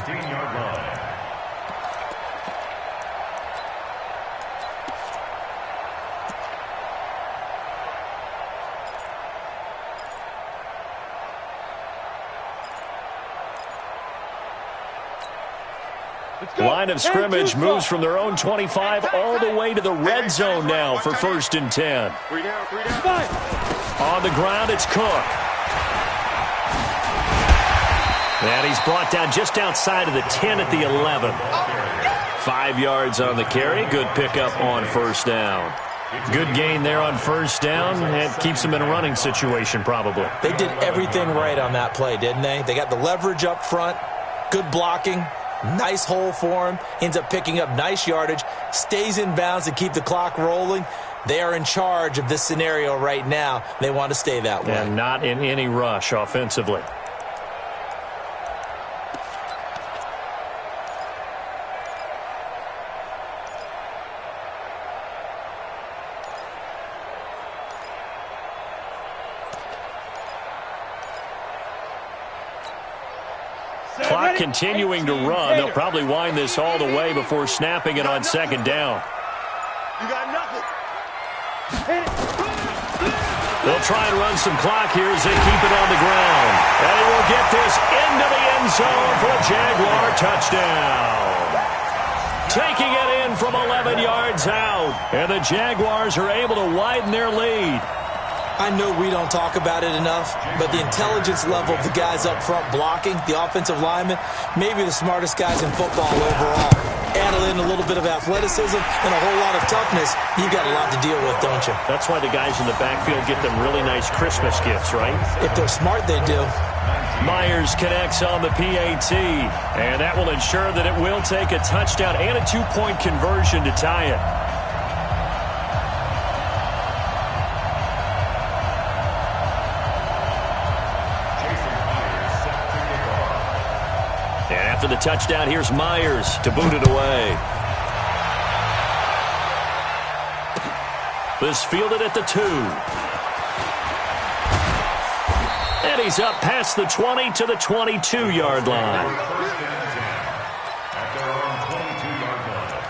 [SPEAKER 1] Line of scrimmage moves from their own 25 all the way to the red zone now for 1st and 10.
[SPEAKER 3] 3 down.
[SPEAKER 1] On the ground, it's Cook. And he's brought down just outside of the 10 at the 11. 5 yards on the carry. Good pickup on 1st down. Good gain there on 1st down. It keeps them in a running situation probably.
[SPEAKER 4] They did everything right on that play, didn't they? They got the leverage up front, good blocking, nice hole for him, ends up picking up nice yardage, stays in bounds to keep the clock rolling. They are in charge of this scenario right now. They want to stay that way.
[SPEAKER 1] And not in any rush offensively. Clock continuing to run. They'll probably wind this all the way before snapping it on 2nd down.
[SPEAKER 3] You got nothing.
[SPEAKER 1] They'll try and run some clock here as they keep it on the ground. And he will get this into the end zone for a Jaguar touchdown. Taking it in from 11 yards out. And the Jaguars are able to widen their lead.
[SPEAKER 4] I know we don't talk about it enough, but the intelligence level of the guys up front blocking, the offensive linemen, maybe the smartest guys in football overall. add in a little bit of athleticism and a whole lot of toughness, you've got a lot to deal with, don't you?
[SPEAKER 1] That's why the guys in the backfield get them really nice Christmas gifts, right?
[SPEAKER 4] If they're smart, they do.
[SPEAKER 1] Myers connects on the PAT, and that will ensure that it will take a touchdown and a 2-point conversion to tie it. And after the touchdown, here's Myers to boot it away. This fielded at the 2. And he's up past the 20 to the 22-yard line.
[SPEAKER 2] First and 10 at their own 22-yard line.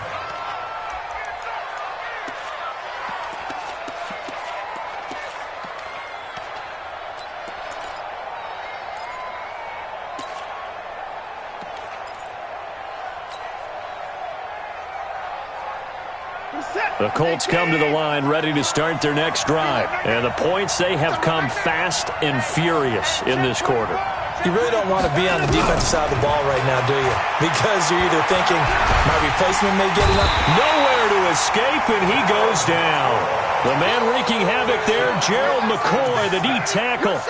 [SPEAKER 1] The Colts come to the line ready to start their next drive. And the points, they have come fast and furious in this quarter.
[SPEAKER 4] You really don't want to be on the defensive side of the ball right now, do you? Because you're either thinking, my replacement may get enough.
[SPEAKER 1] Nowhere to escape, and he goes down. The man wreaking havoc there, Gerald McCoy, the D tackle.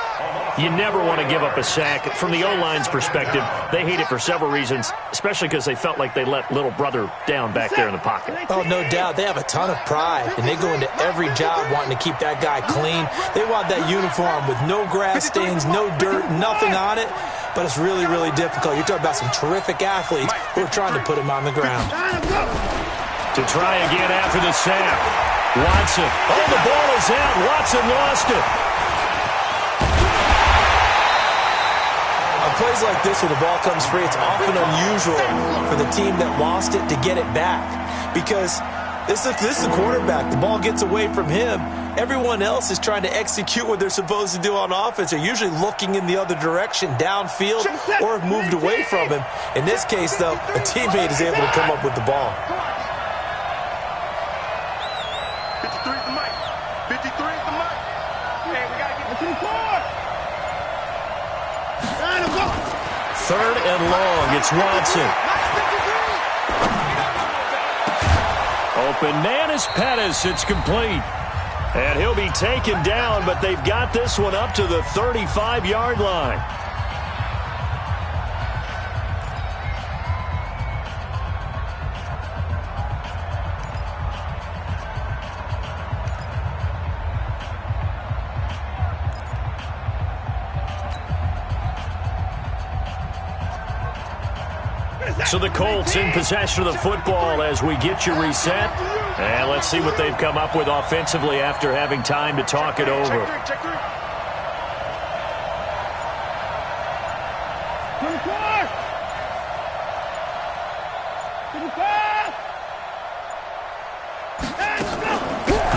[SPEAKER 1] You never want to give up a sack. From the O-line's perspective, they hate it for several reasons, especially because they felt like they let little brother down back there in the pocket.
[SPEAKER 4] Oh, no doubt. They have a ton of pride, and they go into every job wanting to keep that guy clean. They want that uniform with no grass stains, no dirt, nothing on it. But it's really, really difficult. You're talking about some terrific athletes who are trying to put him on the ground.
[SPEAKER 1] To try again after the sack. Watson. Oh, the ball is out. Watson lost it.
[SPEAKER 4] Plays like this where the ball comes free, it's often unusual for the team that lost it to get it back. Because this is the quarterback. The ball gets away from him. Everyone else is trying to execute what they're supposed to do on offense. They're usually looking in the other direction, downfield, or have moved away from him. In this case, though, a teammate is able to come up with the ball.
[SPEAKER 3] 53 is the mic. 53 is the mic. Hey, we got to get the 24.
[SPEAKER 1] Third and long. It's Watson. Open man is Pettis. It's complete. And he'll be taken down, but they've got this one up to the 35-yard line. So the Colts in possession of the football as we get you reset. And let's see what they've come up with offensively after having time to talk it over.
[SPEAKER 3] Check three.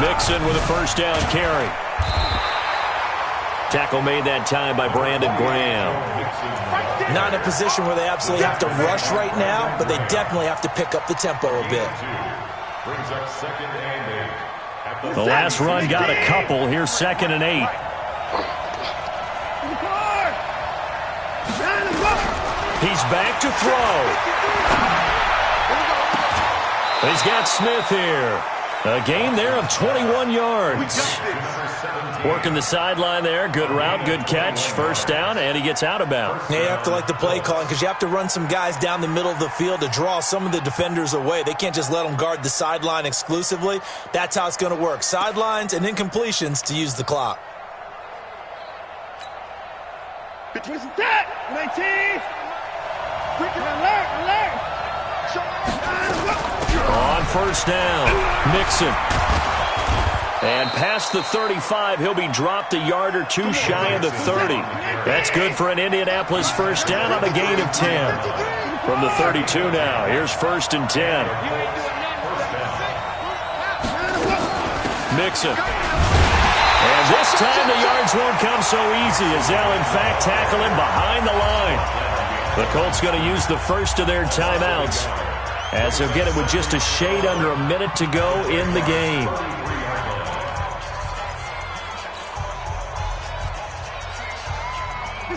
[SPEAKER 1] Mixon with a first down carry. Tackle made that time by Brandon Graham.
[SPEAKER 4] Not in a position where they absolutely have to rush right now, but they definitely have to pick up the tempo a bit.
[SPEAKER 2] Brings up 2nd and 8.
[SPEAKER 1] The last run got a couple. Here's 2nd and 8. He's back to throw. He's got Smith here. A gain there of 21 yards. Working the sideline there. Good route, good catch. First down, and he gets out of bounds.
[SPEAKER 4] Yeah, you have to like the play calling because you have to run some guys down the middle of the field to draw some of the defenders away. They can't just let them guard the sideline exclusively. That's how it's going to work. Sidelines and incompletions to use the clock.
[SPEAKER 3] 19. Alert.
[SPEAKER 1] On first down, Mixon. And past the 35, he'll be dropped a yard or two shy of the 30. That's good for an Indianapolis first down on a gain of 10. From the 32 now, here's 1st and 10. Mixon. And this time the yards won't come so easy as they'll in fact tackle him behind the line. The Colts going to use the first of their timeouts as they'll get it with just a shade under a minute to go in the game.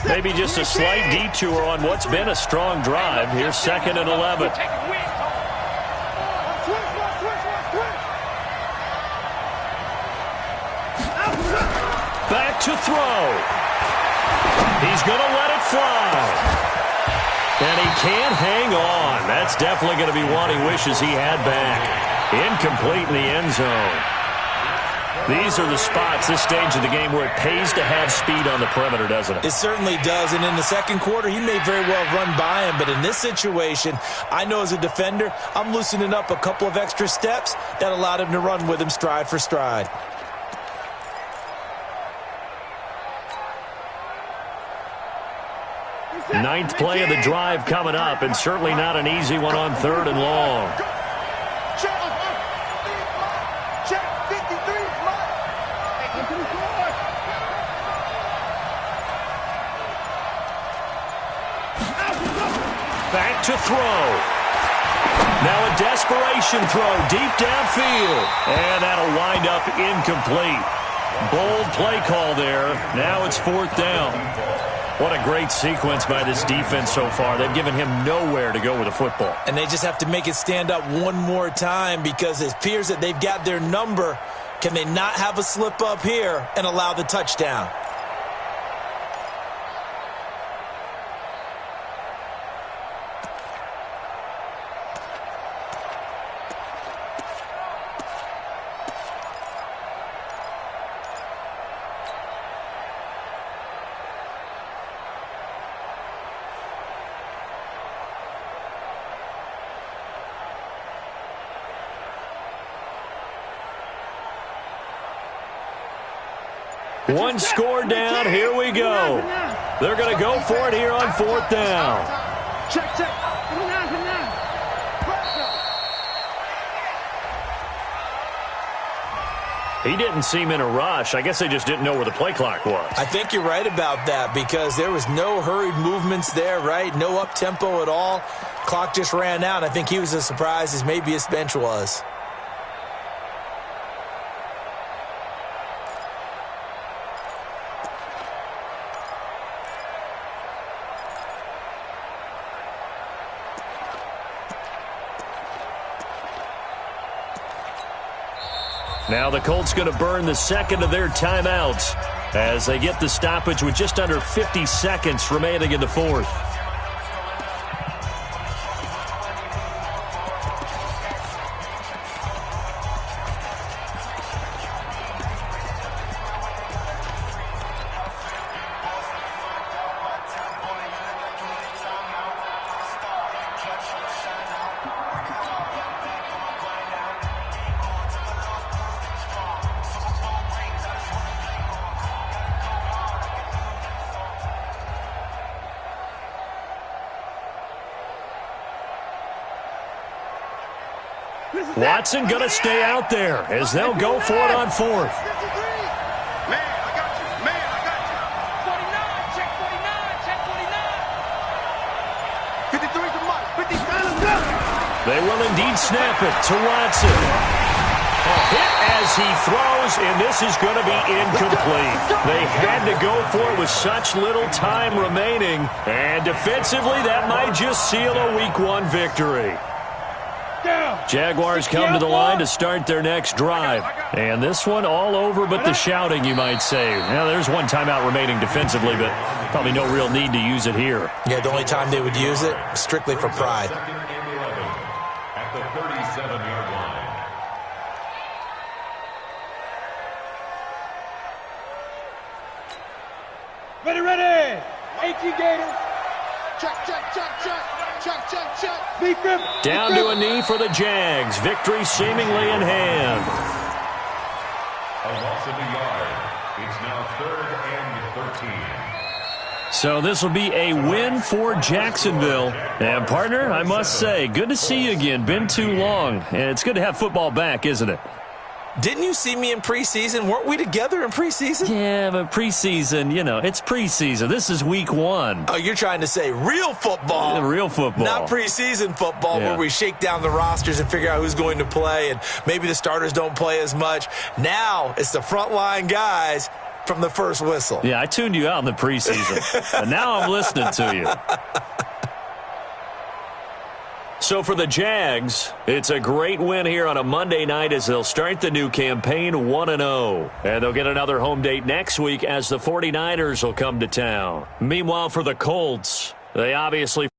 [SPEAKER 1] Maybe just a slight detour on what's been a strong drive. Here's 2nd and 11. to throw. He's going to let it fly. And he can't hang on. That's definitely going to be one he wishes he had back. Incomplete in the end zone. These are the spots, this stage of the game, where it pays to have speed on the perimeter, doesn't it?
[SPEAKER 4] It certainly does, and in the second quarter, he may very well run by him, but in this situation, I know as a defender, I'm loosening up a couple of extra steps that allowed him to run with him stride for stride.
[SPEAKER 1] Ninth play of the drive coming up, and certainly not an easy one on 3rd and long. Back to throw. Now a desperation throw deep downfield. And that'll wind up incomplete. Bold play call there. Now it's 4th down. What a great sequence by this defense so far. They've given him nowhere to go with the football.
[SPEAKER 4] And they just have to make it stand up one more time because it appears that they've got their number. Can they not have a slip up here and allow the touchdown?
[SPEAKER 1] One score down, here we go. They're going to go for it here on 4th down.
[SPEAKER 5] Check.
[SPEAKER 1] He didn't seem in a rush. I guess they just didn't know where the play clock was.
[SPEAKER 4] I think you're right about that because there was no hurried movements there, right? No up-tempo at all. Clock just ran out. I think he was as surprised as maybe his bench was.
[SPEAKER 1] Now the Colts going to burn the second of their timeouts as they get the stoppage with just under 50 seconds remaining in the 4th. Watson going to stay out there as they'll go for it on 4th.
[SPEAKER 3] Man, I got you. 49, check 49, check 49. 53 to Mike, 57.
[SPEAKER 1] They will indeed snap it to Watson. A hit as he throws, and this is going to be incomplete. They had to go for it with such little time remaining, and defensively that might just seal a Week 1 victory. Jaguars come to the line to start their next drive. And this one all over but the shouting, you might say. Now, there's one timeout remaining defensively, but probably no real need to use it here.
[SPEAKER 4] Yeah, the only time they would use it, strictly for pride.
[SPEAKER 2] At the 37-yard line.
[SPEAKER 5] Ready. 18 Gators.
[SPEAKER 3] Check.
[SPEAKER 1] Down to a knee for the Jags. Victory seemingly in hand.
[SPEAKER 2] A loss of a yard. It's now 3rd and 13.
[SPEAKER 1] So this will be a win for Jacksonville. And, partner, I must say, good to see you again. Been too long. And it's good to have football back, isn't it?
[SPEAKER 4] Didn't you see me in preseason? Weren't we together in preseason?
[SPEAKER 1] Yeah, but preseason, it's preseason. This is Week 1.
[SPEAKER 4] Oh, you're trying to say real football.
[SPEAKER 1] Real football.
[SPEAKER 4] Not preseason football where we shake down the rosters and figure out who's going to play, and maybe the starters don't play as much. Now it's the frontline guys from the first whistle.
[SPEAKER 1] Yeah, I tuned you out in the preseason, and now I'm listening to you. So for the Jags, it's a great win here on a Monday night as they'll start the new campaign 1-0. And they'll get another home date next week as the 49ers will come to town. Meanwhile, for the Colts, they obviously